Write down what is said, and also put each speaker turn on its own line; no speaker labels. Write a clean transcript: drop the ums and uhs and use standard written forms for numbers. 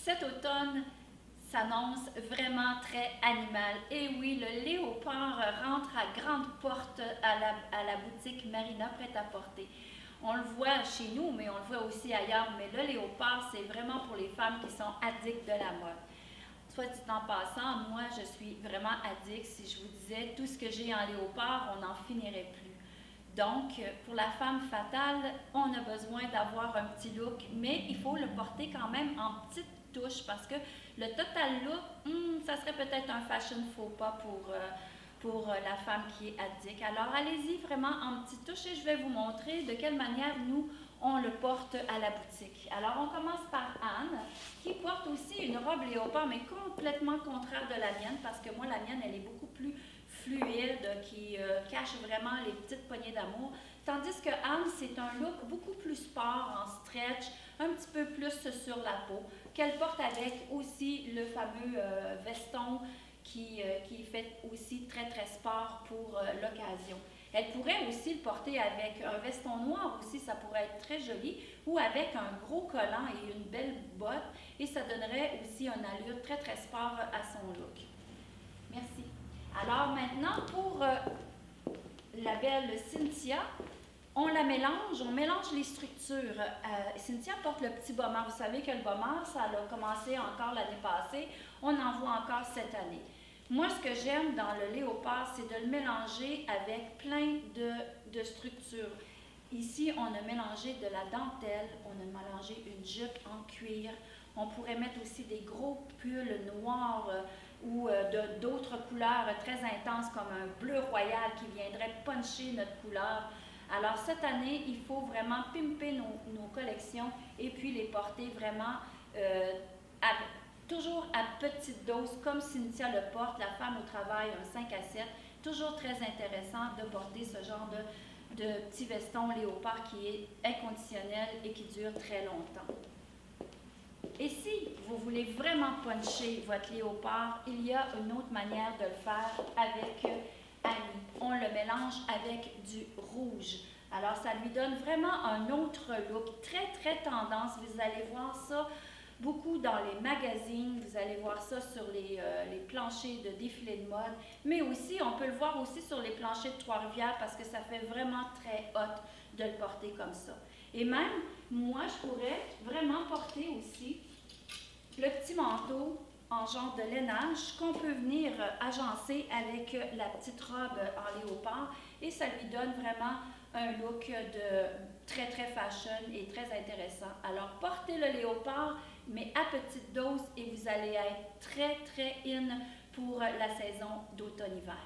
cet automne s'annonce vraiment très animal. Et oui, le léopard rentre à grande porte à la boutique Marina Prêt-à-Porter. On le voit chez nous, mais on le voit aussi ailleurs. Mais le léopard, c'est vraiment pour les femmes qui sont addictes de la mode. Soit dit en passant, moi, je suis vraiment addict. Si je vous disais tout ce que j'ai en léopard, on n'en finirait plus. Donc, pour la femme fatale, on a besoin d'avoir un petit look, mais il faut le porter quand même en petite touche parce que le total look, ça serait peut-être un fashion faux pas pour la femme qui est addict. Alors, allez-y vraiment en petite touche et je vais vous montrer de quelle manière nous, on le porte à la boutique. Alors, on commence par Anne, qui porte aussi une robe léopard, mais complètement contraire de la mienne, parce que moi, la mienne, elle est beaucoup plus fluide, qui cache vraiment les petites poignées d'amour. Tandis que Anne, c'est un look beaucoup plus sport, en stretch, un petit peu plus sur la peau, qu'elle porte avec aussi le fameux veston qui fait aussi très, très sport pour l'occasion. Elle pourrait aussi le porter avec un veston noir aussi, ça pourrait être très joli, ou avec un gros collant et une belle botte, et ça donnerait aussi une allure très, très sport à son look. Merci. Alors maintenant, pour la belle Cynthia, on mélange les structures. Cynthia porte le petit bomber. Vous savez que le bomber, ça a commencé encore l'année passée. On en voit encore cette année. Moi, ce que j'aime dans le léopard, c'est de le mélanger avec plein de structures. Ici, on a mélangé de la dentelle, on a mélangé une jupe en cuir. On pourrait mettre aussi des gros pulls noirs ou d'autres couleurs très intenses comme un bleu royal qui viendrait puncher notre couleur. Alors cette année, il faut vraiment pimper nos collections et puis les porter vraiment toujours à petite dose comme Cynthia le porte, la femme au travail, un 5 à 7. Toujours très intéressant de porter ce genre de petit veston léopard qui est inconditionnel et qui dure très longtemps. Et si vous voulez vraiment puncher votre léopard, il y a une autre manière de le faire avec Annie. On le mélange avec du rouge. Alors, ça lui donne vraiment un autre look, très, très tendance. Vous allez voir ça beaucoup dans les magazines, vous allez voir ça sur les planchers de défilés de mode, mais aussi, on peut le voir aussi sur les planchers de Trois-Rivières parce que ça fait vraiment très hot de le porter comme ça. Et même, moi, je pourrais vraiment porter aussi le petit manteau en genre de lainage qu'on peut venir agencer avec la petite robe en léopard et ça lui donne vraiment un look de très très fashion et très intéressant. Alors portez le léopard mais à petite dose et vous allez être très très in pour la saison d'automne-hiver.